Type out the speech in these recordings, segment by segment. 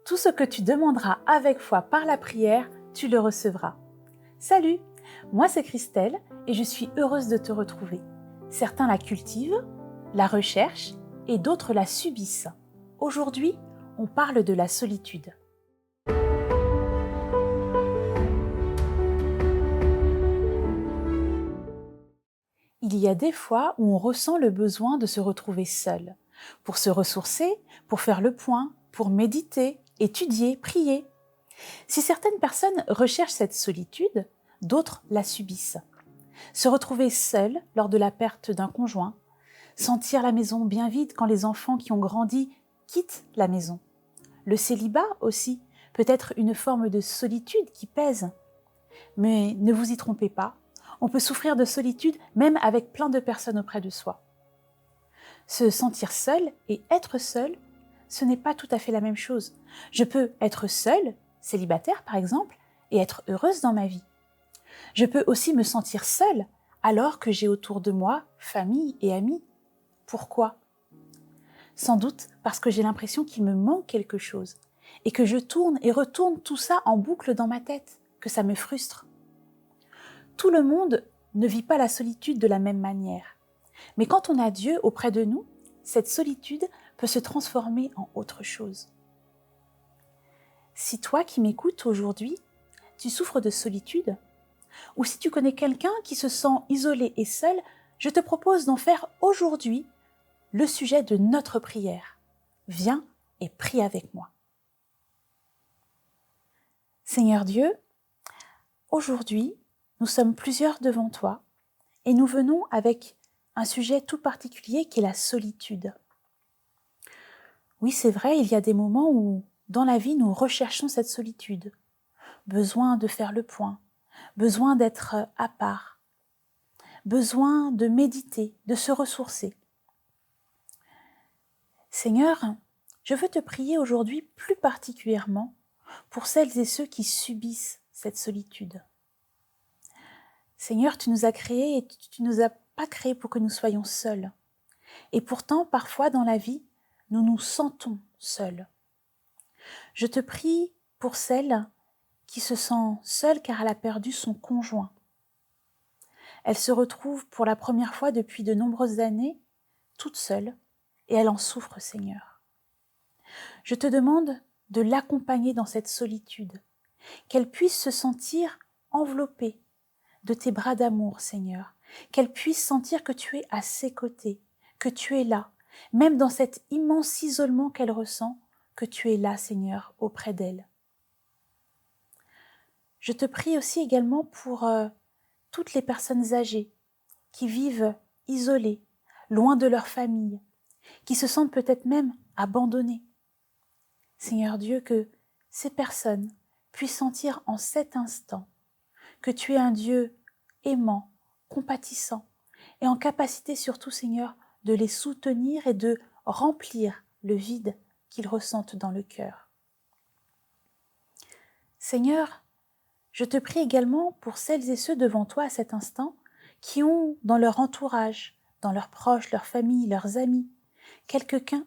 Tout ce que tu demanderas avec foi par la prière, tu le recevras. Salut, moi c'est Christelle et je suis heureuse de te retrouver. Certains la cultivent, la recherchent et d'autres la subissent. Aujourd'hui, on parle de la solitude. Il y a des fois où on ressent le besoin de se retrouver seul, pour se ressourcer, pour faire le point, pour méditer, étudier, prier. Si certaines personnes recherchent cette solitude, d'autres la subissent. Se retrouver seul lors de la perte d'un conjoint, sentir la maison bien vide quand les enfants qui ont grandi quittent la maison. Le célibat aussi peut être une forme de solitude qui pèse. Mais ne vous y trompez pas, on peut souffrir de solitude même avec plein de personnes auprès de soi. Se sentir seul et être seul, ce n'est pas tout à fait la même chose. Je peux être seule, célibataire par exemple, et être heureuse dans ma vie. Je peux aussi me sentir seule alors que j'ai autour de moi famille et amis. Pourquoi ? Sans doute parce que j'ai l'impression qu'il me manque quelque chose et que je tourne et retourne tout ça en boucle dans ma tête, que ça me frustre. Tout le monde ne vit pas la solitude de la même manière. Mais quand on a Dieu auprès de nous, cette solitude peut se transformer en autre chose. Si toi qui m'écoutes aujourd'hui, tu souffres de solitude, ou si tu connais quelqu'un qui se sent isolé et seul, je te propose d'en faire aujourd'hui le sujet de notre prière. Viens et prie avec moi. Seigneur Dieu, aujourd'hui, nous sommes plusieurs devant toi et nous venons avec un sujet tout particulier qui est la solitude. Oui, c'est vrai, il y a des moments où, dans la vie, nous recherchons cette solitude. Besoin de faire le point, besoin d'être à part, besoin de méditer, de se ressourcer. Seigneur, je veux te prier aujourd'hui plus particulièrement pour celles et ceux qui subissent cette solitude. Seigneur, tu nous as créés et tu ne nous as pas créés pour que nous soyons seuls. Et pourtant, parfois dans la vie, nous nous sentons seuls. Je te prie pour celle qui se sent seule car elle a perdu son conjoint. Elle se retrouve pour la première fois depuis de nombreuses années toute seule et elle en souffre, Seigneur. Je te demande de l'accompagner dans cette solitude, qu'elle puisse se sentir enveloppée de tes bras d'amour, Seigneur, qu'elle puisse sentir que tu es à ses côtés, que tu es là, même dans cet immense isolement qu'elle ressent, que tu es là, Seigneur, auprès d'elle. Je te prie aussi également pour toutes les personnes âgées qui vivent isolées, loin de leur famille, qui se sentent peut-être même abandonnées. Seigneur Dieu, que ces personnes puissent sentir en cet instant que tu es un Dieu aimant, compatissant et en capacité surtout, Seigneur, de les soutenir et de remplir le vide qu'ils ressentent dans le cœur. Seigneur, je te prie également pour celles et ceux devant toi à cet instant qui ont dans leur entourage, dans leurs proches, leurs familles, leurs amis, quelqu'un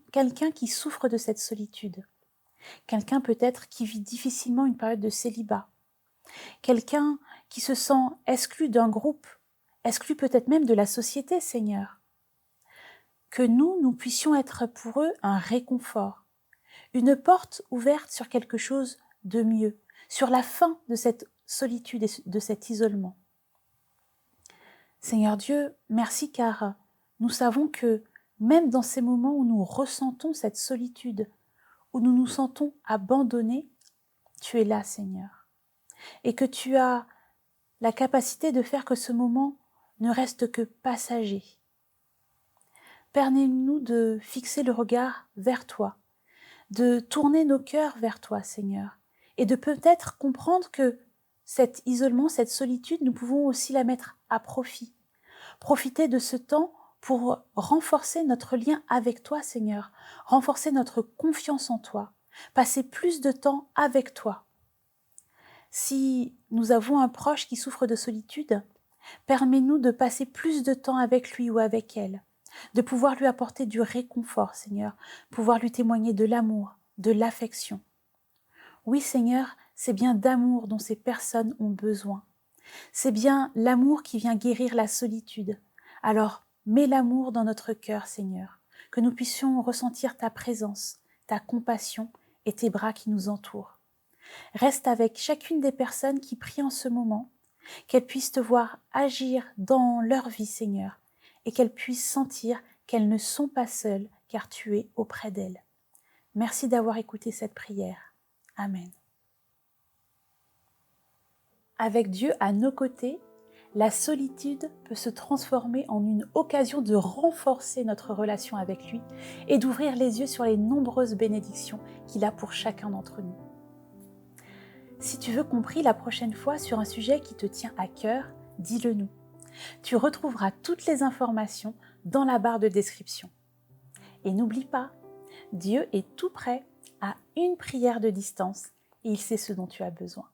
qui souffre de cette solitude. Quelqu'un peut-être qui vit difficilement une période de célibat. Quelqu'un qui se sent exclu d'un groupe, exclu peut-être même de la société, Seigneur. Que nous puissions être pour eux un réconfort, une porte ouverte sur quelque chose de mieux, sur la fin de cette solitude et de cet isolement. Seigneur Dieu, merci car nous savons que même dans ces moments où nous ressentons cette solitude, où nous nous sentons abandonnés, tu es là, Seigneur. Et que tu as la capacité de faire que ce moment ne reste que passager. Permets-nous de fixer le regard vers toi, de tourner nos cœurs vers toi, Seigneur, et de peut-être comprendre que cet isolement, cette solitude, nous pouvons aussi la mettre à profit. Profiter de ce temps pour renforcer notre lien avec toi, Seigneur, renforcer notre confiance en toi, passer plus de temps avec toi. Si nous avons un proche qui souffre de solitude, permets-nous de passer plus de temps avec lui ou avec elle, de pouvoir lui apporter du réconfort, Seigneur, pouvoir lui témoigner de l'amour, de l'affection. Oui Seigneur, c'est bien d'amour dont ces personnes ont besoin. C'est bien l'amour qui vient guérir la solitude. Alors, mets l'amour dans notre cœur, Seigneur, que nous puissions ressentir ta présence, ta compassion et tes bras qui nous entourent. Reste avec chacune des personnes qui prient en ce moment, qu'elles puissent te voir agir dans leur vie, Seigneur, et qu'elles puissent sentir qu'elles ne sont pas seules, car tu es auprès d'elles. Merci d'avoir écouté cette prière. Amen. Avec Dieu à nos côtés, la solitude peut se transformer en une occasion de renforcer notre relation avec lui et d'ouvrir les yeux sur les nombreuses bénédictions qu'il a pour chacun d'entre nous. Si tu veux qu'on prie la prochaine fois sur un sujet qui te tient à cœur, dis-le nous. Tu retrouveras toutes les informations dans la barre de description. Et n'oublie pas, Dieu est tout prêt à une prière de distance et il sait ce dont tu as besoin.